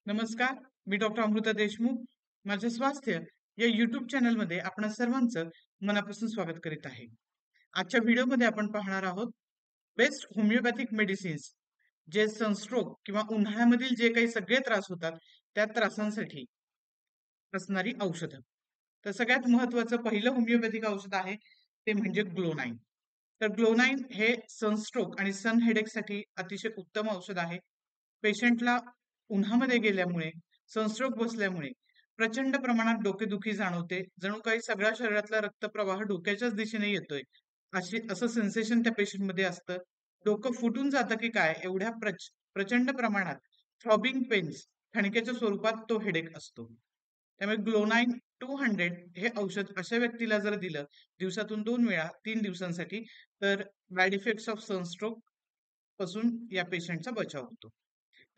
नमस्कार. मी डॉक्टर अमृता देशमुख. माझं स्वास्थ्य या YouTube चॅनलमध्ये आपणा सर्वांचं मनापासून स्वागत करीत आहे. आजच्या व्हिडिओमध्ये आपण पाहणार आहोत बेस्ट होमिओपॅथिक मेडिसिन्स, जे सनस्ट्रोक किंवा उन्हाळ्यामधील जे काही सगळे त्रास होतात त्या त्रासांसाठी असणारी औषधं. तर सगळ्यात महत्त्वाचं पहिलं होमिओपॅथिक औषध आहे ते म्हणजे ग्लोनाइन. तर ग्लोनाइन हे सनस्ट्रोक आणि सन हेडेकसाठी अतिशय उत्तम औषध आहे. पेशंटला उन्हामध्ये गेल्यामुळे, सनस्ट्रोक बसल्यामुळे प्रचंड प्रमाणात डोकेदुखी जाणवते. जणू काही सगळ्या शरीरातला रक्तप्रवाह डोक्याच्याच दिशेने येतोय. असं सेन्सेशन त्या पेशंटमध्ये असतं. डोकं फुटून जातं की काय एवढ्या प्रचंड प्रमाणात थ्रॉबिंग पेन्स ठणक्याच्या स्वरूपात तो हेडेक असतो. त्यामुळे ग्लोनाइन 200 हे औषध अशा व्यक्तीला जर दिलं दिवसातून 2 वेळा 3 दिवसांसाठी, तर बॅड इफेक्ट्स ऑफ सनस्ट्रोक पासून या पेशंटचा बचाव होतो.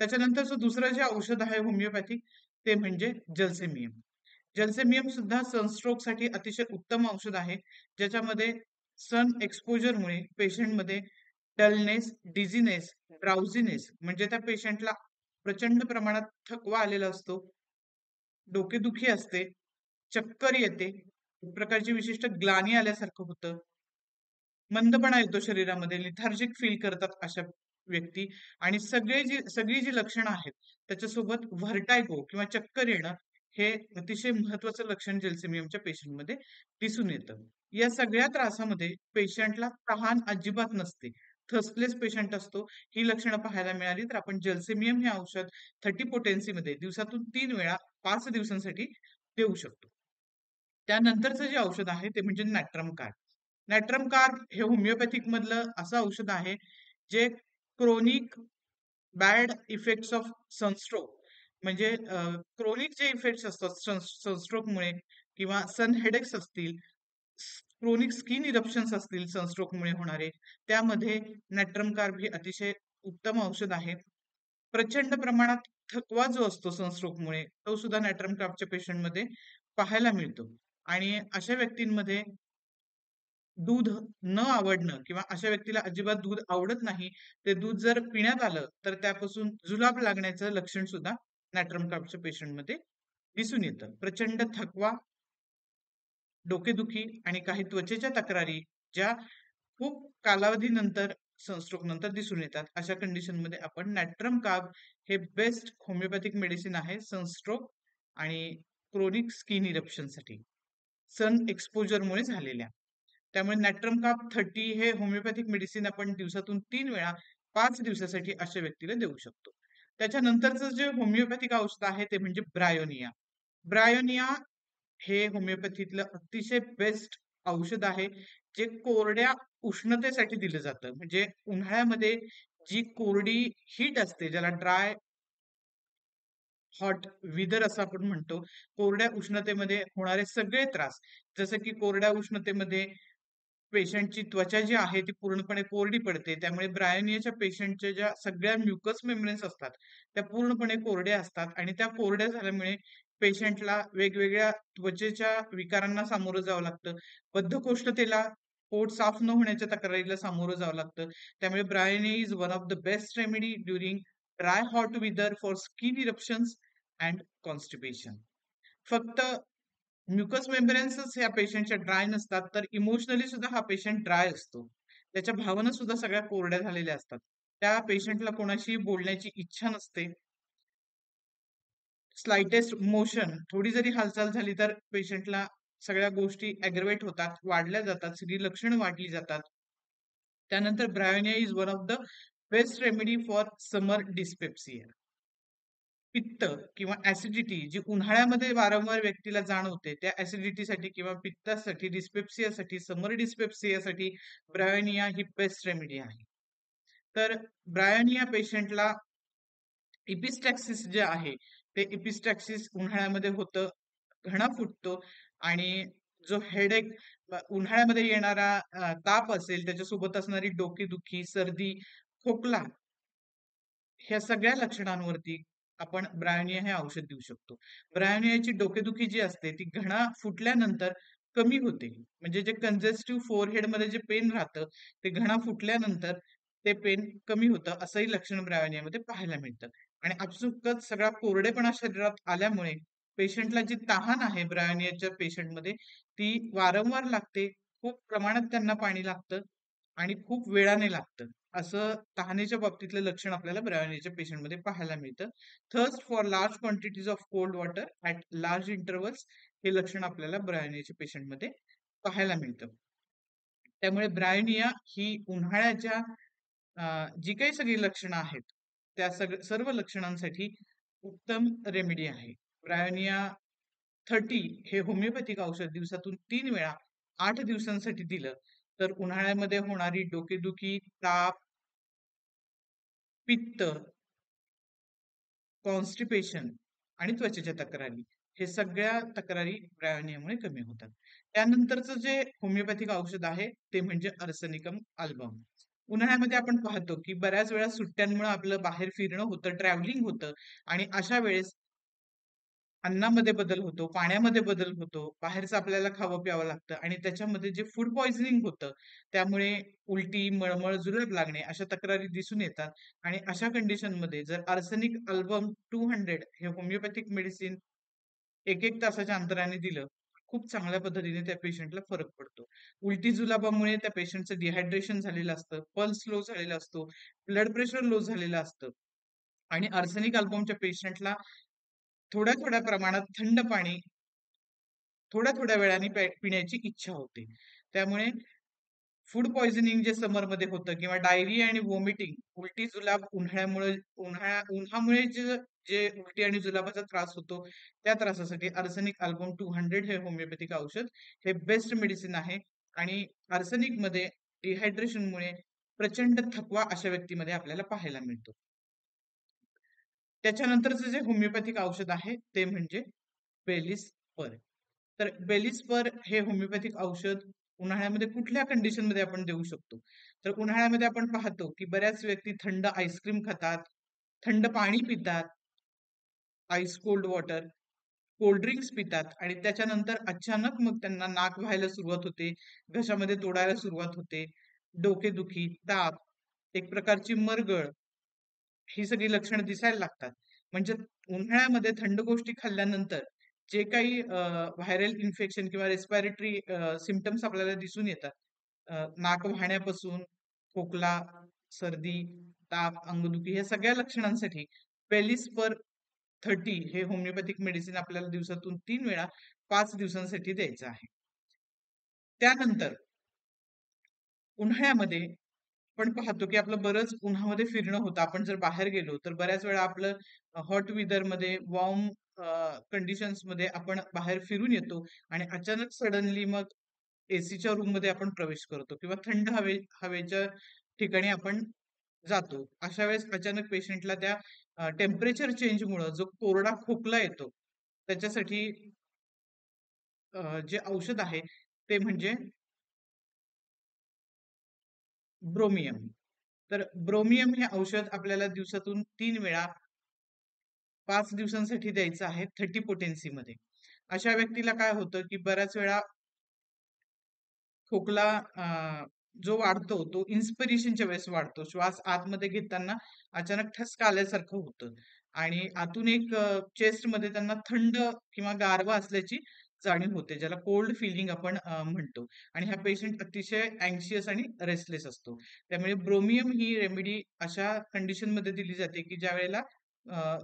त्याच्यानंतरचं दुसरं जे औषध आहे होमिओपॅथिक ते म्हणजे जलसेमियम. जलसेमियम सुद्धा सनस्ट्रोकसाठी अतिशय उत्तम औषध आहे, ज्याच्यामध्ये सन एक्सपोजरमुळे पेशंटमध्ये डलनेस, डिझीनेस, ड्राउझीनेस म्हणजे त्या पेशंटला प्रचंड प्रमाणात थकवा आलेला असतो, डोकेदुखी असते, चक्कर येते, एक प्रकारची विशिष्ट ग्लानी आल्यासारखं होतं, मंदपणा येतो शरीरामध्ये, लिथार्जिक फील करतात अशा व्यक्ती आणि सगळी जी लक्षणं आहेत, त्याच्यासोबत व्हर्टायगो किंवा चक्कर येणं हे अतिशय महत्त्वाचं लक्षण जलसेमियमच्या पेशंटमध्ये दिसून येतं. या सगळ्या त्रासामध्ये पेशंटला तहान अजिबात नसते. थर्स्टलेस पेशंट असतो. ही लक्षणं पाहायला मिळाली तर आपण जलसेमियम हे औषध 30 पोटेन्सीमध्ये दिवसातून 3 वेळा 5 दिवसांसाठी देऊ शकतो. त्यानंतरचं जे औषध आहे ते म्हणजे नॅट्रम कार्ब. नॅट्रम कार्ब हे होमिओपॅथिक मधलं असं औषध आहे जे chronic bad effects of sunstroke म्हणजे क्रोनिक जे इफेक्ट्स असतात सनस्ट्रोकमुळे किंवा सन हेडेक्स असतील, क्रोनिक स्किन इरप्शन्स असतील सनस्ट्रोकमुळे होणारे, त्यामध्ये नॅट्रम कार्ब हे अतिशय उत्तम औषध आहे. प्रचंड प्रमाणात थकवा जो असतो सनस्ट्रोकमुळे, तो सुद्धा नॅट्रम कार्बच्या पेशंटमध्ये पाहायला मिळतो आणि अशा व्यक्तींमध्ये दूध न आवडणं किंवा अशा व्यक्तीला अजिबात दूध आवडत नाही, ते दूध जर पिण्यात आलं, तर त्यापासून जुलाब लागण्याचं लक्षण सुद्धा नॅट्रम कार्बच्या पेशंटमध्ये दिसून येतं. प्रचंड थकवा, डोकेदुखी आणि काही त्वचेच्या तक्रारी ज्या खूप कालावधीनंतर सनस्ट्रोक नंतर दिसून येतात. अशा कंडिशनमध्ये आपण नॅट्रम कार्ब हे बेस्ट होमिओपॅथिक मेडिसिन आहे सनस्ट्रोक आणि क्रोनिक स्किन इरप्शनसाठी, सन एक्सपोजरमुळे झालेल्या. त्यामुळे नॅट्रम कार्ब 30 हे होमिओपॅथिक मेडिसिन आपण दिवसातून 3 वेळा 5 दिवसासाठी अशा व्यक्तीला देऊ शकतो. त्याच्यानंतरचं जे होमिओपॅथिक औषध आहे ते म्हणजे ब्रायोनिया. ब्रायोनिया हे होमिओपॅथीतलं अतिशय बेस्ट औषध आहे, जे कोरड्या उष्णतेसाठी दिलं जातं. म्हणजे उन्हाळ्यामध्ये जी कोरडी हीट असते, ज्याला ड्राय हॉट विदर असं आपण म्हणतो. कोरड्या उष्णतेमध्ये होणारे सगळे त्रास, जसं की कोरड्या उष्णतेमध्ये पेशंटची त्वचा जी आहे ती पूर्णपणे कोरडी पडते. त्यामुळे ब्रायोनियाच्या पेशंटच्या ज्या सगळ्या म्युकस मेम्ब्रेन्स असतात, त्या पूर्णपणे कोरड्या असतात आणि त्या कोरड्या झाल्यामुळे पेशंटला वेगवेगळ्या त्वचेच्या विकारांना सामोरं जावं लागतं. बद्धकोष्ठतेला, पोट साफ न होण्याच्या तक्रारीला सामोरं जावं लागतं. त्यामुळे bryonia is one of the best remedy during dry hot weather for skin eruptions and constipation. फक्त म्युकस मेम्ब्रेन्सच या पेशंटच्या ड्राय नसतात, तर इमोशनली सुद्धा हा पेशंट ड्राय असतो. त्याच्या भावना सुद्धा सगळ्या कोरड्या झालेल्या असतात. त्या पेशंटला कोणाशी बोलण्याची इच्छा नसते. स्लाइटेस्ट मोशन, थोडी जरी हालचाल झाली तर पेशंटला सगळ्या गोष्टी ॲग्रवेट होतात, वाढल्या जातात, सगळी लक्षणं वाढली जातात. त्यानंतर bryonia is one of the best remedy for summer dyspepsia. पित्त किंवा ॲसिडिटी जी उन्हाळ्यामध्ये वारंवार व्यक्तीला जाणवते, त्या ॲसिडिटीसाठी किंवा पित्तासाठी, डिस्पेप्सियासाठी, समर डिस्पेप्सियासाठी ब्रायोनिया ही बेस्ट रेमेडी आहे. तर ब्रायोनिया पेशंटला इपिस्टॅक्सिस जे आहे, ते इपिस्टॅक्सिस उन्हाळ्यामध्ये होतं, घणा फुटतो आणि जो हेडेक उन्हाळ्यामध्ये येणारा ताप असेल, त्याच्यासोबत असणारी डोकेदुखी, सर्दी, खोकला ह्या सगळ्या लक्षणांवरती आपण ब्रायोनिया हे औषध देऊ शकतो. ब्रायोनियाची डोकेदुखी जी असते ती घणा फुटल्यानंतर कमी होते. म्हणजे जे कंजेस्टिव्ह फोरहेडमध्ये जे पेन राहतं, ते घणा फुटल्यानंतर ते पेन कमी होतं असंही लक्षण ब्रायोनियामध्ये पाहायला मिळतं. आणि आपसुकच सगळा कोरडेपणा शरीरात आल्यामुळे पेशंटला जी तहान आहे ब्रायोनियाच्या पेशंटमध्ये ती वारंवार लागते. खूप प्रमाणात त्यांना पाणी लागतं आणि खूप वेळाने लागतं. असं तहानेच्या बाबतीतलं लक्षण आपल्याला ब्रायोनियाच्या पेशंटमध्ये पाहायला मिळतं. Thirst for large quantities of cold water at large intervals हे लक्षण आपल्याला ब्रायोनियाच्या पेशंटमध्ये पाहायला मिळतं. त्यामुळे ब्रायोनिया ही उन्हाळ्याच्या जी काही सगळी लक्षणं आहेत, त्या सर्व लक्षणांसाठी उत्तम रेमेडी आहे. ब्रायोनिया 30 हे होमिओपॅथिक औषध दिवसातून 3 वेळा 8 दिवसांसाठी दिलं, तर उन्हाळ्यामध्ये होणारी डोकेदुखी, ताप, पित्त, कॉन्स्टिपेशन आणि त्वचेच्या तक्रारी हे सगळ्या तक्रारी ब्रायोनियामुळे कमी होतात. त्यानंतरचं जे होमिओपॅथिक औषध आहे ते म्हणजे अर्सेनिकम अल्बम. उन्हाळ्यामध्ये आपण पाहतो की बऱ्याच वेळा सुट्ट्यांमुळे आपलं बाहेर फिरणं होतं, ट्रॅव्हलिंग होतं आणि अशा वेळेस अन्नामध्ये बदल होतो, पाण्यामध्ये बदल होतो, बाहेरचं आपल्याला खावं प्यावं लागतं आणि त्याच्यामध्ये जे फूड पॉइझनिंग होतं, त्यामुळे उलटी, मळमळ, जुलाब लागणे अशा तक्रारी दिसून येतात आणि अशा कंडिशनमध्ये जर आर्सेनिक अल्बम 200 हे होमिओपॅथिक मेडिसिन 1-1 तासाच्या अंतराने दिलं, खूप चांगल्या पद्धतीने त्या पेशंटला फरक पडतो. उलटी जुलाबामुळे त्या पेशंटचं डिहायड्रेशन झालेलं असतं, पल्स लो झालेला असतो, ब्लड प्रेशर लो झालेलं असतं आणि आर्सेनिक अल्बमच्या पेशंटला थोड्या-थोड्या प्रमाणात थंड पाणी थोड्या-थोड्या वेळाने पिण्याची इच्छा होते. त्यामुळे फूड पॉइझनिंग जे समरमध्ये होतं किंवा डायरिया आणि व्हॉमिटिंग, उलटी जुलाब उन्हामुळे जे जे उलटी आणि जुलाबाचा त्रास होतो, त्या त्रासासाठी आर्सेनिक अल्बम 200 हे होमिओपॅथिक औषध हे बेस्ट मेडिसिन आहे आणि आर्सेनिकमध्ये डिहायड्रेशनमुळे प्रचंड थकवा अशा व्यक्तीमध्ये आपल्याला पाहायला मिळतो. त्याच्यानंतरचं जे होमिओपॅथिक औषध आहे ते म्हणजे बेलिस्पर. तर बेलिस्पर हे होमिओपॅथिक औषध उन्हाळ्यामध्ये कुठल्या कंडिशनमध्ये आपण देऊ शकतो? तर उन्हाळ्यामध्ये आपण पाहतो, की बऱ्याच व्यक्ती थंड आईस्क्रीम खातात, थंड पाणी पितात, ice cold water, cold drinks पितात आणि त्याच्यानंतर अचानक मग त्यांना नाक व्हायला सुरुवात होते, घशामध्ये तोडायला सुरुवात होते, डोकेदुखी, ताप, एक प्रकारची मरगळ ही सगळी लक्षणं दिसायला लागतात. म्हणजे उन्हाळ्यामध्ये थंड गोष्टी खाल्ल्यानंतर जे काही व्हायरल इन्फेक्शन किंवा रेस्पिरेटरी सिम्प्टम्स आपल्याला दिसून येतात. नाक वाहण्यापासून खोकला, सर्दी, ताप, अंगदुखी या सगळ्या लक्षणांसाठी पेलिस्पर 30 हे होमिओपॅथिक मेडिसिन आपल्याला दिवसातून 3 वेळा 5 दिवसांसाठी द्यायचं आहे. त्यानंतर उन्हाळ्यामध्ये आपण पाहतो की आपलं बरंच उन्हामध्ये फिरणं होतं. आपण जर बाहेर गेलो तर बऱ्याच वेळा आपलं हॉट वेदरमध्ये वॉर्म कंडिशन्समध्ये आपण बाहेर फिरून येतो आणि अचानक सडनली मग एसीच्या रूममध्ये आपण प्रवेश करतो किंवा थंड हवेच्या ठिकाणी आपण जातो. अशा वेळेस अचानक पेशंटला त्या टेम्परेचर चेंजमुळं जो कोरडा खोकला येतो, त्याच्यासाठी जे औषध आहे ते म्हणजे ब्रोमियम. तर ब्रोमियम हे औषध आपल्याला दिवसातून 3 वेळा 5 दिवसांसाठी द्यायचं आहे 30 पोटेन्सीमध्ये. अशा व्यक्तीला काय होतं, की बऱ्याच वेळा खोकला जो वाढतो तो इन्स्पिरेशनच्या वेळेस वाढतो. श्वास आतमध्ये घेताना अचानक ठसका आल्यासारखं होतं आणि आतून एक चेस्टमध्ये त्यांना थंड किंवा गारवा असल्याची जाणीव होते, ज्याला कोल्ड फिलिंग आपण म्हणतो आणि हा पेशंट अतिशय अँक्शियस आणि रेस्टलेस असतो. त्यामुळे ब्रोमियम ही रेमेडी अशा कंडिशनमध्ये दिली जाते, की ज्यावेळेला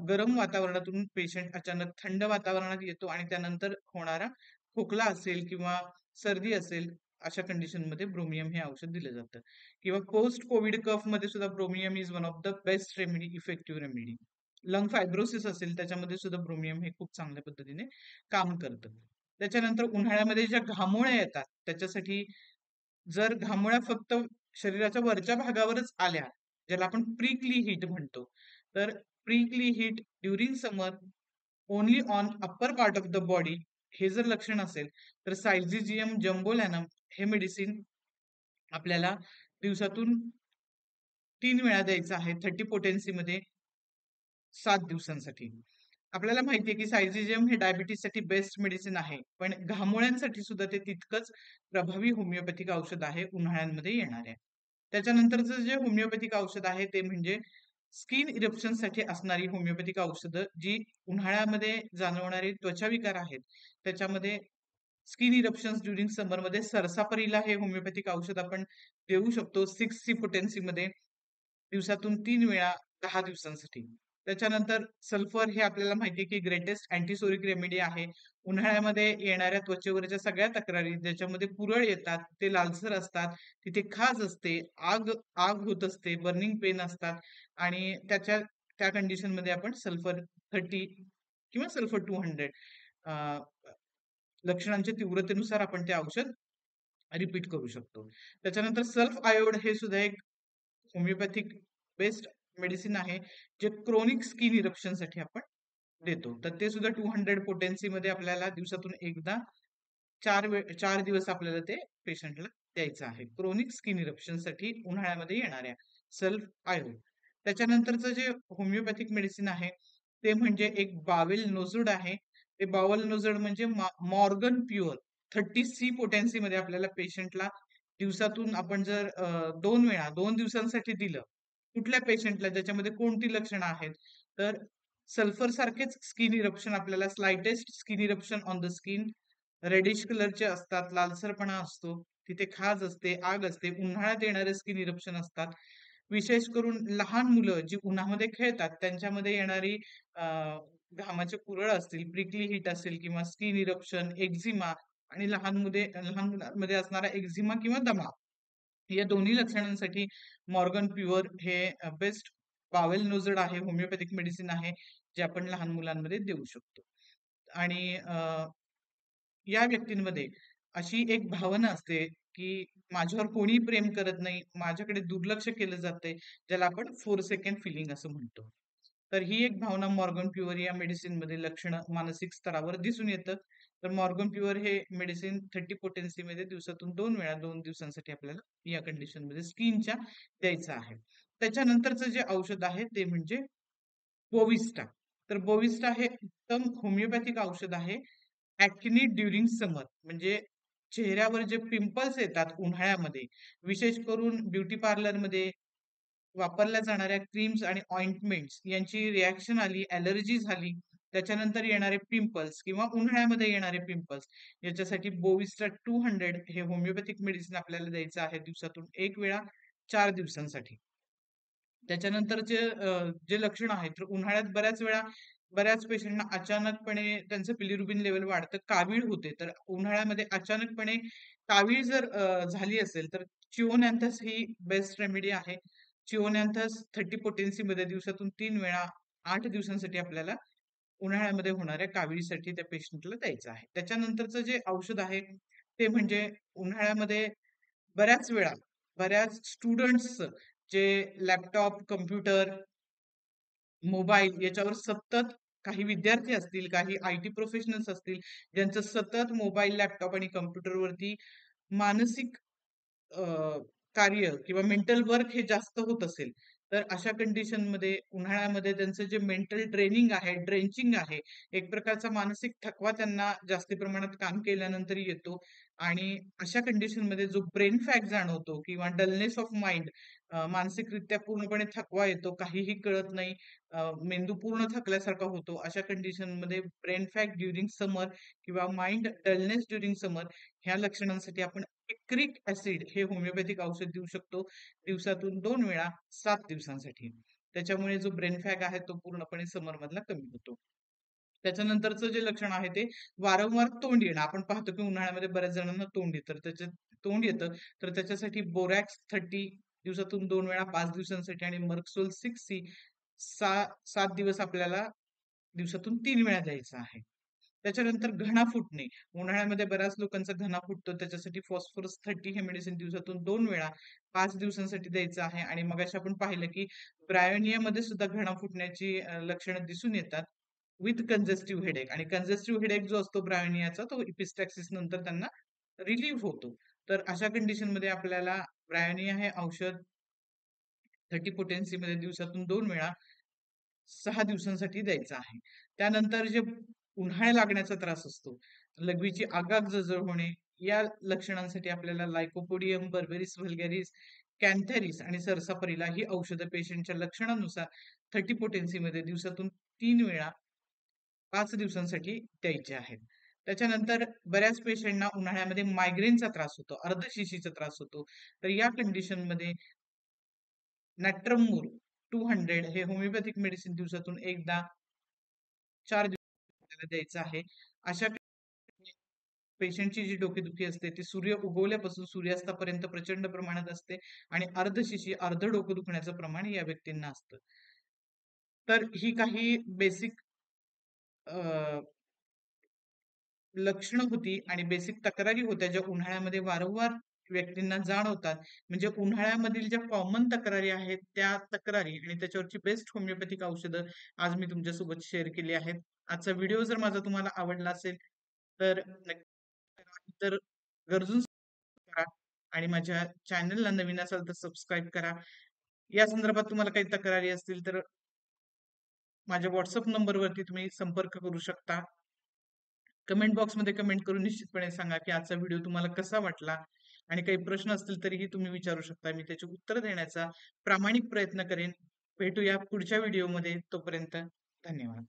गरम वातावरणातून पेशंट अचानक थंड वातावरणात येतो आणि त्यानंतर होणारा खोकला असेल किंवा सर्दी असेल, अशा कंडिशनमध्ये ब्रोमियम हे औषध दिलं जातं किंवा पोस्ट कोविड कफमध्ये सुद्धा ब्रोमियम is one of the best remedy, effective remedy. Lung fibrosis असेल त्याच्यामध्ये सुद्धा ब्रोमियम हे खूप चांगल्या पद्धतीने काम करतं. त्याच्यानंतर उन्हाळ्यामध्ये ज्या घामोळ्या येतात त्याच्यासाठी जर घामोळ्या फक्त शरीराच्या वरच्या भागावरच आल्या, ज्याला आपण प्रिकली हीट म्हणतो, तर prickly heat during summer only on upper part of the body हे जर लक्षण असेल, तर सायझिजियम जम्बोलॅनम हे मेडिसिन आपल्याला दिवसातून 3 वेळा द्यायचं आहे 30 पोटेन्सीमध्ये 7 दिवसांसाठी. आपल्याला माहिती आहे की सायझिजियम हे डायबिटीससाठी बेस्ट मेडिसिन आहे. पण घामोळ्यांसाठी सुद्धा ते तितकंच प्रभावी होमिओपॅथिक औषध आहे उन्हाळ्यांमध्ये येणाऱ्या. त्याच्यानंतरचं जे होमिओपॅथिक औषध आहे ते म्हणजे स्किन इरप्शनसाठी असणारी होमिओपॅथिक औषधं, जी उन्हाळ्यामध्ये जाणवणारे त्वचाविकार आहेत, त्याच्यामध्ये स्किन इरप्शन्स ड्युरिंग समरमध्ये सरसापरीला हे होमिओपॅथिक औषध आपण देऊ शकतो 6 सी पोटेन्सीमध्ये दिवसातून 3 वेळा 10 दिवसांसाठी. त्याच्यानंतर सल्फर हे आपल्याला माहिती आहे की ग्रेटेस्ट अँटीसोरिक रेमेडी आहे. उन्हाळ्यामध्ये येणाऱ्या त्वचेवरच्या सगळ्या तक्रारी ज्याच्यामध्ये पुरळ येतात, ते लालसर असतात, तिथे खाज असते, आग आग होत असते, बर्निंग पेन असतात आणि त्या कंडिशनमध्ये आपण सल्फर 30 किंवा सल्फर 200 लक्षणांच्या तीव्रतेनुसार आपण ते औषध रिपीट करू शकतो. त्याच्यानंतर सल्फ आयोड हे सुद्धा एक होमिओपॅथिक बेस्ड मेडिसिन आहे, जे क्रोनिक स्किन इरप्शनसाठी आपण देतो. तर ते सुद्धा 200 पोटेन्सीमध्ये आपल्याला दिवसातून एकदा 4 दिवस आपल्याला ते पेशंटला द्यायचं आहे. क्रोनिक स्किन इरप्शनसाठी उन्हाळ्यामध्ये येणाऱ्या सल्फ आयोड. त्याच्यानंतरचं जे होमिओपॅथिक मेडिसिन आहे, ते म्हणजे एक बावेल नोझुड आहे. ते बावेल नोझुड म्हणजे मॉर्गन प्युअर 30 सी पोटेन्सीमध्ये आपल्याला पेशंटला दिवसातून आपण जर 2 वेळा 2 दिवसांसाठी दिलं, कुठल्या पेशंटला ज्याच्यामध्ये कोणती लक्षणं आहेत, तर सल्फर सारखेच स्किन इरप्शन आपल्याला slightest skin eruption on the skin reddish कलरचे असतात, लालसरपणा असतो, तिथे खाज असते, आग असते, उन्हाळ्यात येणारे स्किन इरप्शन असतात. विशेष करून लहान मुलं जी उन्हामध्ये खेळतात त्यांच्यामध्ये येणारी अ, घामाचे पुरळ असतील, प्रिकली हीट असेल किंवा स्किन इरप्शन, एक्झिमा आणि लहान मुलांमध्ये असणारा एक्झिमा किंवा दमा या दोन्ही लक्षणांसाठी मॉर्गन प्युअर हे बेस्ट बावेल नोझड आहे, होमिओपॅथिक मेडिसिन आहे, जे आपण लहान मुलांमध्ये देऊ शकतो. आणि या व्यक्तींमध्ये अशी एक भावना असते, की माझ्यावर कोणीही प्रेम करत नाही, माझ्याकडे दुर्लक्ष केलं जातंय, ज्याला आपण फोरसेकंड फिलिंग असं म्हणतो. तर ही एक भावना मॉर्गन प्युअर या मेडिसिनमध्ये लक्षणं मानसिक स्तरावर दिसून येतं. तर मॉर्गन प्युअर हे मेडिसिन 30 पोटेन्सीमध्ये दिवसातून 2 वेळा 2 दिवसांसाठी आपल्याला या कंडिशनमध्ये स्किनच्या द्यायचं आहे. त्याच्यानंतरचं जे औषध आहे ते म्हणजे बोविस्टा. तर बोविस्टा हे उत्तम होमिओपॅथिक औषध आहे. ॲक्ने ड्युरिंग समर म्हणजे चेहऱ्यावर जे पिंपल्स येतात उन्हाळ्यामध्ये, विशेष करून ब्युटी पार्लरमध्ये वापरल्या जाणाऱ्या क्रीम्स आणि ऑइंटमेंट्स यांची रिएक्शन आली, ॲलर्जी झाली, त्याच्यानंतर येणारे पिंपल्स किंवा उन्हाळ्यामध्ये येणारे पिंपल्स याच्यासाठी बोविस्टा 200 हे होमिओपॅथिक मेडिसिन आपल्याला द्यायचं आहे दिवसातून 1 वेळा 4 दिवसांसाठी. त्याच्यानंतरचे जे लक्षण आहेत, तर उन्हाळ्यात बऱ्याच वेळा बऱ्याच पेशंटना अचानकपणे त्यांचं बिलिरुबिन लेव्हल वाढतं, कावीळ होते. तर उन्हाळ्यामध्ये अचानकपणे कावीळ जर झाली असेल, तर चिओनॅन्थस ही बेस्ट रेमेडी आहे. चिओनॅन्थस 30 पोटेन्सीमध्ये दिवसातून 3 वेळा 8 दिवसांसाठी आपल्याला उन्हाळ्यामध्ये होणाऱ्या काविळीसाठी त्या पेशंटला द्यायचं आहे. त्याच्यानंतरचं जे औषध आहे, ते म्हणजे उन्हाळ्यामध्ये बऱ्याच वेळा बऱ्याच स्टुडंट्सचं जे लॅपटॉप, कॉम्प्युटर, मोबाईल याच्यावर सतत काही विद्यार्थी असतील, काही आय-टी प्रोफेशनल्स असतील, ज्यांचं सतत मोबाईल, लॅपटॉप आणि कॉम्प्युटरवरती मानसिक अ, कार्य किंवा मेंटल वर्क हे जास्त होत असेल, तर अशा कंडिशनमध्ये उन्हाळ्यामध्ये त्यांचं जे मेंटल ट्रेनिंग आहे, ड्रेंचिंग आहे, एक प्रकारचा मानसिक थकवा त्यांना जास्ती प्रमाणात काम केल्यानंतर येतो आणि अशा कंडिशनमध्ये जो ब्रेन फॅग जाणवतो किंवा डलनेस ऑफ माइंड मानसिकरित्या पूर्णपणे थकवा येतो, काहीही कळत नाही, मेंदू पूर्ण थकल्यासारखा होतो. अशा कंडिशनमध्ये ब्रेन फॅग ड्युरिंग समर किंवा माइंड डलनेस ड्युरिंग समर ह्या लक्षणांसाठी आपण पिक्रिक ऍसिड हे होमिओपॅथिक औषध देऊ शकतो दिवसातून 2 वेळा 7 दिवसांसाठी. त्याच्यामुळे जो ब्रेन फॅग आहे तो पूर्णपणे समर मधला कमी होतो. त्याच्यानंतरचं जे लक्षण आहे ते वारंवार तोंड येणं. आपण पाहतो की उन्हाळ्यामध्ये बऱ्याच जणांना तोंड येतं. तोंड येतं, तर त्याच्यासाठी बोरॅक्स 30 दिवसातून 2 वेळा 5 दिवसांसाठी आणि मर्कसोल 6C 7 दिवस आपल्याला दिवसातून 3 वेळा द्यायचं आहे. त्याच्यानंतर घणा फुटणे. उन्हाळ्यामध्ये बऱ्याच लोकांचा घणा फुटतो. त्याच्यासाठी फॉस्फरस 30 हे मेडिसिन दिवसातून 2 वेळा 5 दिवसांसाठी द्यायचं आहे आणि मगाशी आपण पाहिलं की ब्रायोनियामध्ये सुद्धा घणा फुटण्याची लक्षणं दिसून येतात विथ कंजेस्टिव्ह हेडेक आणि कंजेस्टिव्ह हेडेक जो असतो ब्रायोनियाचा तो इपिस्टॅक्सिस नंतर त्यांना रिलीव्ह होतो. तर अशा कंडिशनमध्ये आपल्याला ब्रायोनिया हे औषध 30 पोटेन्सीमध्ये दिवसातून 2 वेळा 6 दिवसांसाठी द्यायचं आहे. त्यानंतर जे उन्हाळ्या लागण्याचा त्रास असतो, लघवीची आगाग जळजळ होणे, या लक्षणांसाठी आपल्याला लाइकोपोडियम बर्बेरिस व्हल्गॅरिस कॅन्थेरिस आणि सरसापरीला ही औषधं पेशंटच्या लक्षणानुसार 30 पोटेन्सीमध्ये दिवसातून 3 वेळा 5 दिवसांसाठी द्यायचे आहेत. त्याच्यानंतर बऱ्याच पेशंटना उन्हाळ्यामध्ये मायग्रेनचा त्रास होतो, अर्धशिशीचा त्रास होतो. तर या कंडिशनमध्ये नॅट्रमूर 200 हे होमिओपॅथिक मेडिसिन दिवसातून एकदा 4 दिवसाला द्यायचं आहे. अशा पेशंटची जी डोकेदुखी असते ती सूर्य उगवल्यापासून सूर्यास्तापर्यंत प्रचंड प्रमाणात असते आणि अर्धशिशी, अर्ध डोकं दुखण्याचं प्रमाण या व्यक्तींना असतं. तर ही काही बेसिक लक्षणं होती आणि बेसिक तक्रारी होत्या ज्या उन्हाळ्यामध्ये वारंवार व्यक्तींना जाणवतात. म्हणजे उन्हाळ्यामधील ज्या कॉमन तक्रारी आहेत त्या तक्रारी आणि त्याच्यावरची बेस्ट होमिओपॅथिक औषधं आज मी तुमच्यासोबत शेअर केली आहेत. आजचा व्हिडिओ जर माझा तुम्हाला आवडला असेल तर नक्की करा. इतर गरजूंसाठी करा आणि माझ्या चॅनलला नवीन असाल तर सबस्क्राईब करा. या संदर्भात तुम्हाला काही तक्रारी असतील तर माझ्या WhatsApp नंबरवरती तुम्ही संपर्क करू शकता. कमेंट बॉक्समध्ये कमेंट करून निश्चितपणे सांगा की आजचा व्हिडिओ तुम्हाला कसा वाटला आणि काही प्रश्न असतील तरीही तुम्ही विचारू शकता. मी त्याची उत्तर देण्याचा प्रामाणिक प्रयत्न करेन. भेटूया पुढच्या व्हिडिओमध्ये. तोपर्यंत धन्यवाद.